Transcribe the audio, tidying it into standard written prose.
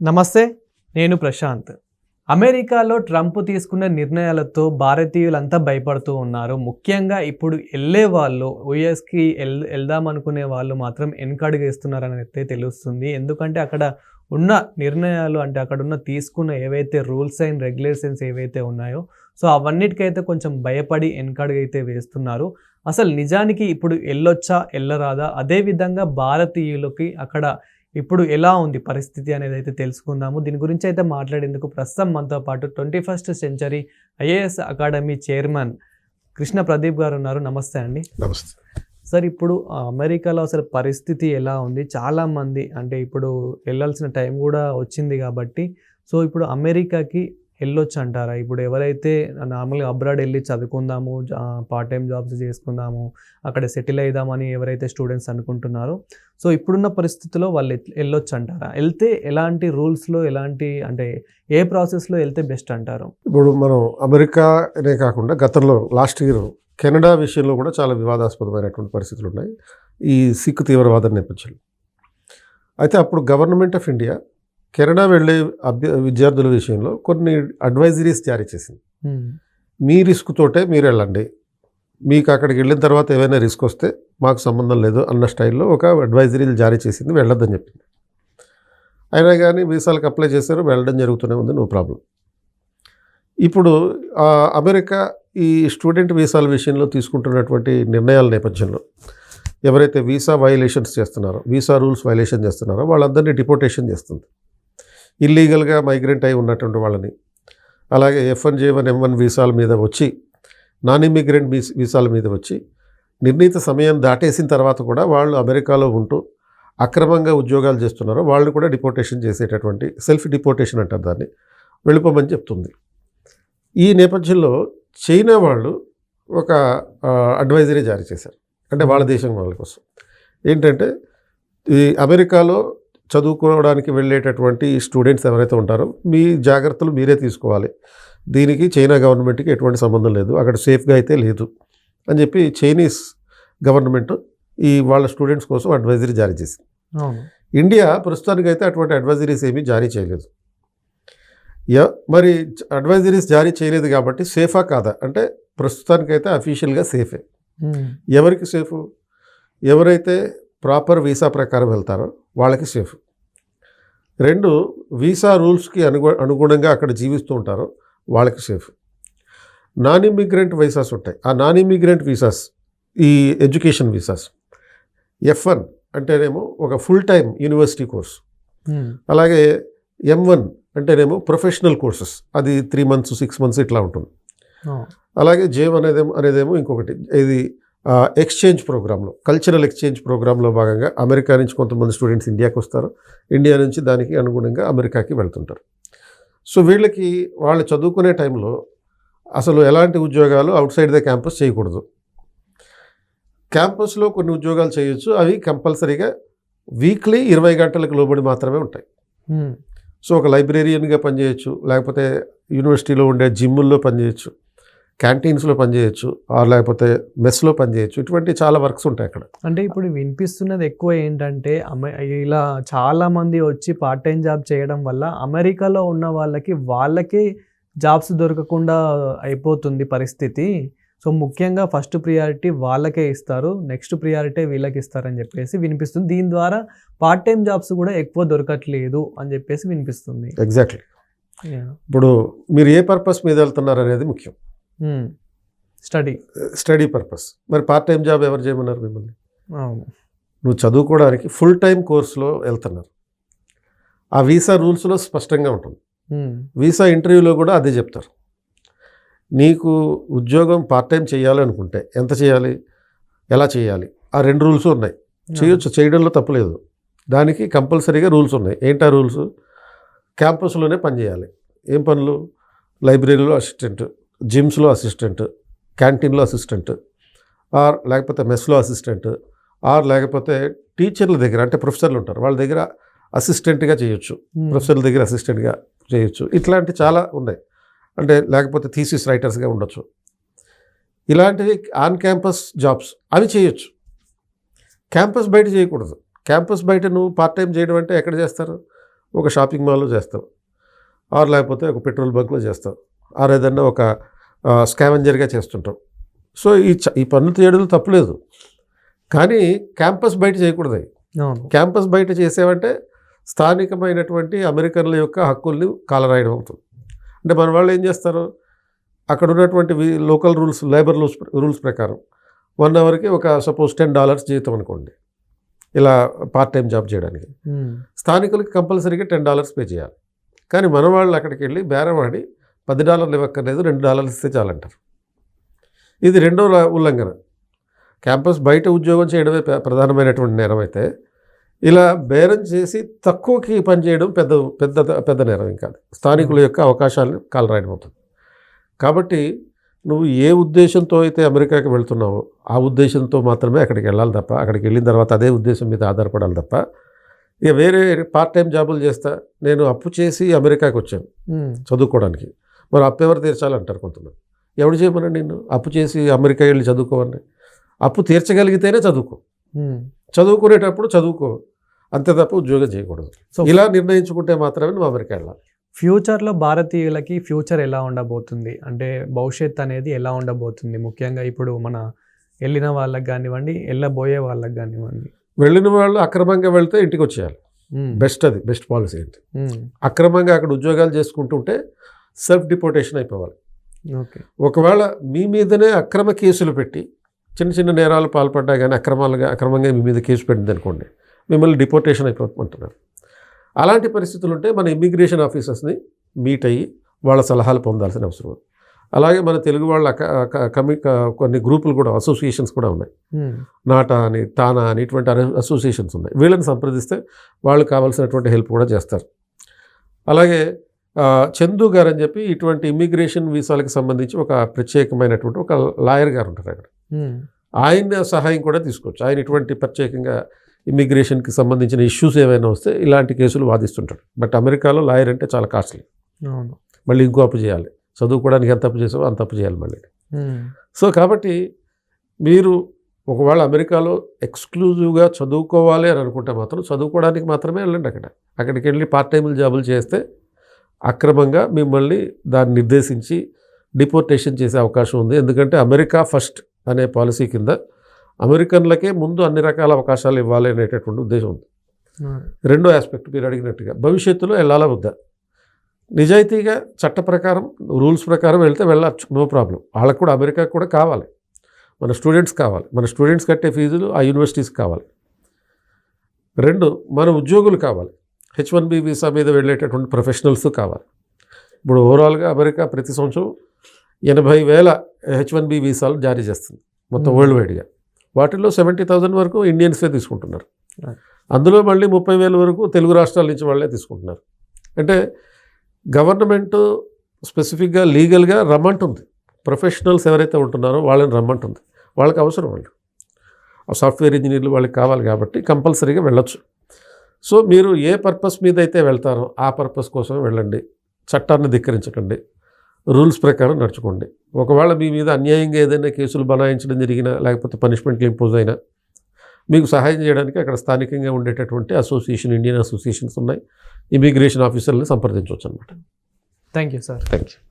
నమస్తే, నేను ప్రశాంత్. అమెరికాలో ట్రంప్ తీసుకున్న నిర్ణయాలతో భారతీయులంతా భయపడుతూ ఉన్నారు. ముఖ్యంగా ఇప్పుడు వాళ్ళు యూఎస్‌కి ఎళ్దామనుకునే వాళ్ళు మాత్రం వెనకడుగేస్తున్నారనైతే తెలుస్తుంది. ఎందుకంటే అక్కడ ఉన్న నిర్ణయాలు అంటే అక్కడున్న తీసుకున్న ఏవైతే రూల్స్ అండ్ రెగ్యులేషన్స్ ఏవైతే ఉన్నాయో, సో అవన్నిటికైతే కొంచెం భయపడి వెనకడుగైతే వేస్తున్నారు. అసలు నిజానికి ఇప్పుడు ఎళ్ళొచ్చా? ఎళ్ళరాదా? అదే విధంగా భారతీయులకి అక్కడ ఇప్పుడు ఎలా ఉంది పరిస్థితి అనేదైతే తెలుసుకుందాము. దీని గురించి అయితే మాట్లాడేందుకు ప్రస్తుతం మనతో పాటు 21st century IAS academy chairman Krishna Pradeep గారు ఉన్నారు. నమస్తే అండి. నమస్తే సార్, ఇప్పుడు అమెరికాలో అసలు పరిస్థితి ఎలా ఉంది? చాలామంది అంటే ఇప్పుడు వెళ్ళాల్సిన టైం కూడా వచ్చింది కాబట్టి, సో ఇప్పుడు అమెరికాకి వెళ్ళొచ్చు అంటారా? ఇప్పుడు ఎవరైతే నార్మల్గా అబ్రాడ్ వెళ్ళి చదువుకుందాము, పార్ట్ టైం జాబ్స్ చేసుకుందాము, అక్కడ సెటిల్ అయిదామని ఎవరైతే స్టూడెంట్స్ అనుకుంటున్నారో, సో ఇప్పుడున్న పరిస్థితిలో వాళ్ళు వెళ్ళొచ్చు అంటారా? వెళ్తే ఎలాంటి రూల్స్లో, ఎలాంటి అంటే ఏ ప్రాసెస్లో వెళ్తే బెస్ట్ అంటారు? ఇప్పుడు మనం అమెరికానే కాకుండా గతంలో లాస్ట్ ఇయర్ కెనడా విషయంలో కూడా చాలా వివాదాస్పదమైనటువంటి పరిస్థితులు ఉన్నాయి ఈ సిక్ తీవ్రవాద నేపథ్యంలో. అయితే అప్పుడు గవర్నమెంట్ ఆఫ్ ఇండియా కెనడా వెళ్ళే విద్యార్థుల విషయంలో కొన్ని అడ్వైజరీస్ జారీ చేసింది. మీ రిస్క్ తోటే మీరు వెళ్ళండి, మీకు అక్కడికి వెళ్ళిన తర్వాత ఏమైనా రిస్క్ వస్తే మాకు సంబంధం లేదు అన్న స్టైల్లో ఒక అడ్వైజరీలు జారీ చేసింది. వెళ్ళొద్దని చెప్పింది. అయినా కానీ వీసాలకు అప్లై చేశారు, వెళ్ళడం జరుగుతూనే ఉంది, నో ప్రాబ్లం. ఇప్పుడు అమెరికా ఈ స్టూడెంట్ వీసాల విషయంలో తీసుకుంటున్నటువంటి నిర్ణయాల నేపథ్యంలో ఎవరైతే వీసా వైలేషన్స్ చేస్తున్నారో, వీసా రూల్స్ వైలేషన్ చేస్తున్నారో వాళ్ళందరినీ డిపోర్టేషన్ చేస్తుంది. ఇల్లీగల్గా మైగ్రెంట్ అయి ఉన్నటువంటి వాళ్ళని, అలాగే F1J1 M1 వీసాల మీద వచ్చి, నాన్ ఇమిగ్రెంట్ వీసాల మీద వచ్చి నిర్ణీత సమయం దాటేసిన తర్వాత కూడా వాళ్ళు అమెరికాలో ఉంటూ అక్రమంగా ఉద్యోగాలు చేస్తున్నారో వాళ్ళు కూడా డిపోర్టేషన్ చేసేటటువంటి సెల్ఫ్ డిపోర్టేషన్ అంటారు దాన్ని, వెళ్ళిపోమని చెప్తుంది. ఈ నేపథ్యంలో చైనా వాళ్ళు ఒక అడ్వైజరీ జారీ చేశారు. అంటే వాళ్ళ దేశం వాళ్ళ కోసం ఏంటంటే, ఈ అమెరికాలో చదువుకోవడానికి వెళ్ళేటటువంటి స్టూడెంట్స్ ఎవరైతే ఉంటారో మీ జాగ్రత్తలు మీరే తీసుకోవాలి, దీనికి చైనా గవర్నమెంట్కి ఎటువంటి సంబంధం లేదు, అక్కడ సేఫ్గా అయితే లేదు అని చెప్పి చైనీస్ గవర్నమెంట్ ఈ వాళ్ళ స్టూడెంట్స్ కోసం అడ్వైజరీ జారీ చేసింది. ఇండియా ప్రస్తుతానికైతే అటువంటి అడ్వైజరీస్ ఏమీ జారీ చేయలేదు. మరి అడ్వైజరీస్ జారీ చేయలేదు కాబట్టి సేఫా కాదా అంటే ప్రస్తుతానికైతే అఫీషియల్గా సేఫే. ఎవరికి సేఫ్? ఎవరైతే ప్రాపర్ వీసా ప్రకారం వెళ్తారో వాళ్ళకి సేఫ్. 2, వీసా రూల్స్కి అనుగుణంగా అక్కడ జీవిస్తూ ఉంటారో వాళ్ళకి సేఫ్. నాన్ ఇమిగ్రెంట్ వీసాస్ ఉంటాయి. ఆ నాన్ ఇమిగ్రెంట్ వీసాస్, ఈ ఎడ్యుకేషన్ వీసాస్, F1 అంటేనేమో ఒక ఫుల్ టైం యూనివర్సిటీ కోర్స్, అలాగే M1 అంటేనేమో ప్రొఫెషనల్ కోర్సెస్, అది 3 months 6 months ఇట్లా ఉంటుంది. అలాగే J1 అనేదేమో ఇంకొకటి, ఇది ఎక్స్చేంజ్ ప్రోగ్రాంలో, కల్చరల్ ఎక్స్చేంజ్ ప్రోగ్రాంలో భాగంగా అమెరికా నుంచి కొంతమంది స్టూడెంట్స్ ఇండియాకి వస్తారు, ఇండియా నుంచి దానికి అనుగుణంగా అమెరికాకి వెళ్తుంటారు. సో వీళ్ళకి వాళ్ళు చదువుకునే టైంలో అసలు ఎలాంటి ఉద్యోగాలు అవుట్ సైడ్ ద క్యాంపస్ చేయకూడదు. క్యాంపస్లో కొన్ని ఉద్యోగాలు చేయొచ్చు, అవి కంపల్సరీగా వీక్లీ 20 గంటలకు లోబడి మాత్రమే ఉంటాయి. సో ఒక లైబ్రేరియన్గా పనిచేయచ్చు, లేకపోతే యూనివర్సిటీలో ఉండే జిమ్ముల్లో పనిచేయచ్చు, క్యాంటీన్స్లో పనిచేయచ్చు, లేకపోతే మెస్లో పనిచేయచ్చు. ఇటువంటి చాలా వర్క్స్ ఉంటాయి అక్కడ. అంటే ఇప్పుడు వినిపిస్తున్నది ఎక్కువ ఏంటంటే, ఇలా చాలామంది వచ్చి పార్ట్ టైం జాబ్ చేయడం వల్ల అమెరికాలో ఉన్న వాళ్ళకి జాబ్స్ దొరకకుండా అయిపోతుంది పరిస్థితి. సో ముఖ్యంగా ఫస్ట్ ప్రియారిటీ వాళ్ళకే ఇస్తారు, నెక్స్ట్ ప్రియారిటీ వీళ్ళకి ఇస్తారని చెప్పేసి వినిపిస్తుంది. దీని ద్వారా పార్ట్ టైం జాబ్స్ కూడా ఎక్కువ దొరకట్లేదు అని చెప్పేసి వినిపిస్తుంది. ఎగ్జాక్ట్లీ. ఇప్పుడు మీరు ఏ పర్పస్ మీద వెళ్తున్నారు అనేది ముఖ్యం. Study purpose. మరి పార్ట్ టైం జాబ్ ఎవరు చేయమన్నారు మిమ్మల్ని? నువ్వు చదువుకోవడానికి ఫుల్ టైం కోర్సులో వెళ్తున్నారు. ఆ వీసా రూల్స్లో స్పష్టంగా ఉంటుంది. వీసా ఇంటర్వ్యూలో కూడా అదే చెప్తారు. నీకు ఉద్యోగం పార్ట్ టైం చేయాలనుకుంటే ఎంత చేయాలి, ఎలా చేయాలి, ఆ 2 రూల్స్ ఉన్నాయి. చేయొచ్చు, చేయడంలో తప్పులేదు. దానికి కంపల్సరీగా రూల్స్ ఉన్నాయి. ఏంటా రూల్స్? క్యాంపస్లోనే పనిచేయాలి. ఏం పనులు? లైబ్రరీలో అసిస్టెంట్, జిమ్స్లో అసిస్టెంట్, క్యాంటీన్లో అసిస్టెంట్, ఆర్ లేకపోతే మెస్లో అసిస్టెంట్, ఆర్ లేకపోతే టీచర్ల దగ్గర, అంటే ప్రొఫెసర్లు ఉంటారు వాళ్ళ దగ్గర అసిస్టెంట్గా చేయొచ్చు, ప్రొఫెసర్ల దగ్గర అసిస్టెంట్గా చేయొచ్చు. ఇట్లాంటి చాలా ఉన్నాయి. అంటే లేకపోతే థీసిస్ రైటర్స్గా ఉండొచ్చు. ఇలాంటివి ఆన్ క్యాంపస్ జాబ్స్ అవి చేయొచ్చు. క్యాంపస్ బయట చేయకూడదు. క్యాంపస్ బయట నువ్వు పార్ట్ టైం చేయడం అంటే ఎక్కడ చేస్తారు? ఒక షాపింగ్ మాల్లో చేస్తావు, ఆర్ లేకపోతే ఒక పెట్రోల్ బంక్లో చేస్తావు, ఆర్ ఏదన్నా ఒక స్కావెంజర్గా చేస్తుంటాం. సో ఈ పనులు చేయడం తప్పులేదు, కానీ క్యాంపస్ బయట చేయకూడదు. అవును. క్యాంపస్ బయట చేసేవంటే స్థానికమైనటువంటి అమెరికన్ల యొక్క హక్కుల్ని కాలరాయడం అవుతుంది. అంటే మన వాళ్ళు ఏం చేస్తారు, అక్కడ ఉన్నటువంటి లోకల్ రూల్స్, లేబర్ రూల్స్ ప్రకారం 1 అవర్కి ఒక సపోజ్ $10 జీతం అనుకోండి, ఇలా పార్ట్ టైం జాబ్ చేయడానికి. స్థానికులకి కంపల్సరీగా $10 పే చేయాలి. కానీ మన వాళ్ళు అక్కడికి వెళ్ళి బేరవాడి $10 ఇవ్వక్కర్లేదు, $2 ఇస్తే చాలంటారు. ఇది రెండో ఉల్లంఘన. క్యాంపస్ బయట ఉద్యోగం చేయడమే ప్రధానమైనటువంటి నేరం అయితే, ఇలా బేరం చేసి తక్కువకి పనిచేయడం పెద్ద పెద్ద పెద్ద నేరం ఇంకా. స్థానికుల యొక్క అవకాశాలను కాలరాయడం అవుతుంది. కాబట్టి నువ్వు ఏ ఉద్దేశంతో అయితే అమెరికాకి వెళ్తున్నావో ఆ ఉద్దేశంతో మాత్రమే అక్కడికి వెళ్ళాలి తప్ప, అక్కడికి వెళ్ళిన తర్వాత అదే ఉద్దేశం మీద ఆధారపడాలి తప్ప, ఇక వేరే పార్ట్ టైం జాబులు చేస్తా, నేను అప్పు చేసి అమెరికాకి వచ్చాను చదువుకోవడానికి, మరి అప్పు ఎవరు తీర్చాలంటారు కొంతమంది. ఎవడు చేయమన్నా నిన్ను అప్పు చేసి అమెరికా వెళ్ళి చదువుకోవని? అప్పు తీర్చగలిగితేనే చదువుకో, చదువుకునేటప్పుడు చదువుకో, అంతే తప్ప ఉద్యోగం చేయకూడదు. సో ఇలా నిర్ణయించుకుంటే మాత్రమే నువ్వు అమెరికా వెళ్ళాలి. ఫ్యూచర్లో భారతీయులకి ఫ్యూచర్ ఎలా ఉండబోతుంది, అంటే భవిష్యత్ అనేది ఎలా ఉండబోతుంది, ముఖ్యంగా ఇప్పుడు మన వెళ్ళిన వాళ్ళకి కానివ్వండి, వెళ్ళబోయే వాళ్ళకి కానివ్వండి? వెళ్ళిన వాళ్ళు అక్రమంగా వెళ్తే ఇంటికి వచ్చేయాలి. అది బెస్ట్ పాలసీ ఏంటి? అక్రమంగా అక్కడ ఉద్యోగాలు చేసుకుంటుంటే సెల్ఫ్ డిపోర్టేషన్ అయిపోవాలి. ఓకే. ఒకవేళ మీ మీదనే అక్రమ కేసులు పెట్టి చిన్న చిన్న నేరాలు పాల్పడ్డా కానీ అక్రమంగా మీ మీద కేసు పెట్టింది అనుకోండి, మిమ్మల్ని డిపోర్టేషన్ అయిపోతుంటున్నారు. అలాంటి పరిస్థితులు ఉంటే మన ఇమ్మిగ్రేషన్ ఆఫీసర్స్ని మీట్ అయ్యి వాళ్ళ సలహాలు పొందాల్సిన అవసరం ఉంది. అలాగే మన తెలుగు వాళ్ళ కొన్ని గ్రూపులు కూడా, అసోసియేషన్స్ కూడా ఉన్నాయి. నాటా అని, తానా అని, ఇటువంటి అసోసియేషన్స్ ఉన్నాయి. వీళ్ళని సంప్రదిస్తే వాళ్ళు కావాల్సినటువంటి హెల్ప్ కూడా చేస్తారు. అలాగే చందు గారు అని చెప్పి ఇటువంటి ఇమ్మిగ్రేషన్ వీసాలకు సంబంధించి ఒక ప్రత్యేకమైనటువంటి ఒక లాయర్ గారు ఉంటారు అక్కడ. ఆయన సహాయం కూడా తీసుకోవచ్చు. ఆయన ఇటువంటి ప్రత్యేకంగా ఇమ్మిగ్రేషన్కి సంబంధించిన ఇష్యూస్ ఏమైనా వస్తే ఇలాంటి కేసులు వాదిస్తుంటాడు. బట్ అమెరికాలో లాయర్ అంటే చాలా కాస్ట్లీ. మళ్ళీ ఇంకో అప్పు చేయాలి, చదువుకోవడానికి ఎంత అప్పు చేసావో అంత అప్పు చేయాలి మళ్ళీ. సో కాబట్టి మీరు ఒకవేళ అమెరికాలో ఎక్స్క్లూజివ్గా చదువుకోవాలి అని అనుకుంటే మాత్రం చదువుకోవడానికి మాత్రమే వెళ్ళండి. అక్కడికి వెళ్ళి పార్ట్ టైం జాబులు చేస్తే అక్రమంగా మిమ్మల్ని దాన్ని నిర్దేశించి డిపోర్టేషన్ చేసే అవకాశం ఉంది. ఎందుకంటే అమెరికా ఫస్ట్ అనే పాలసీ కింద అమెరికన్లకే ముందు అన్ని రకాల అవకాశాలు ఇవ్వాలి అనేటటువంటి ఉద్దేశం ఉంది. రెండో ఆస్పెక్ట్ మీరు అడిగినట్టుగా భవిష్యత్తులో వెళ్ళాలా వద్దా, నిజాయితీగా చట్ట ప్రకారం రూల్స్ ప్రకారం వెళ్తే వెళ్ళచ్చు, నో ప్రాబ్లం. వాళ్ళకు కూడా అమెరికాకు కూడా కావాలి, మన స్టూడెంట్స్ కావాలి, మన స్టూడెంట్స్ కట్టే ఫీజులు ఆ యూనివర్సిటీస్కి కావాలి. రెండు, మన ఉద్యోగులు కావాలి, H1B వీసా మీద వెళ్ళేటటువంటి ప్రొఫెషనల్స్ కావాలి. ఇప్పుడు ఓవరాల్గా అమెరికా ప్రతి సంవత్సరం 80,000 H1B వీసాలు జారీ చేస్తుంది మొత్తం వరల్డ్ వైడ్గా. వాటిల్లో 70,000 వరకు ఇండియన్సే తీసుకుంటున్నారు. అందులో మళ్ళీ 30,000 వరకు తెలుగు రాష్ట్రాల నుంచి వాళ్ళే తీసుకుంటున్నారు. అంటే గవర్నమెంట్ స్పెసిఫిక్గా లీగల్గా రమ్మంటుంది, ప్రొఫెషనల్స్ ఎవరైతే ఉంటున్నారో వాళ్ళని రమ్మంటుంది. వాళ్ళకి అవసరం, వాళ్ళు సాఫ్ట్వేర్ ఇంజనీర్లు వాళ్ళకి కావాలి కాబట్టి కంపల్సరీగా వెళ్ళొచ్చు. సో మీరు ఏ పర్పస్ మీద అయితే వెళ్తారో ఆ పర్పస్ కోసం వెళ్ళండి, చట్టాన్ని ధిక్కరించకండి, రూల్స్ ప్రకారం నడుచుకోండి. ఒకవేళ మీ మీద అన్యాయంగా ఏదైనా కేసులు బనాయించడం జరిగినా, లేకపోతే పనిష్మెంట్లు ఇంపోజ్ అయినా, మీకు సహాయం చేయడానికి అక్కడ స్థానికంగా ఉండేటటువంటి ఇండియన్ అసోసియేషన్స్ ఉన్నాయి. ఇమిగ్రేషన్ ఆఫీసర్ని సంప్రదించవచ్చు అనమాట. Thank you sir. Thank you.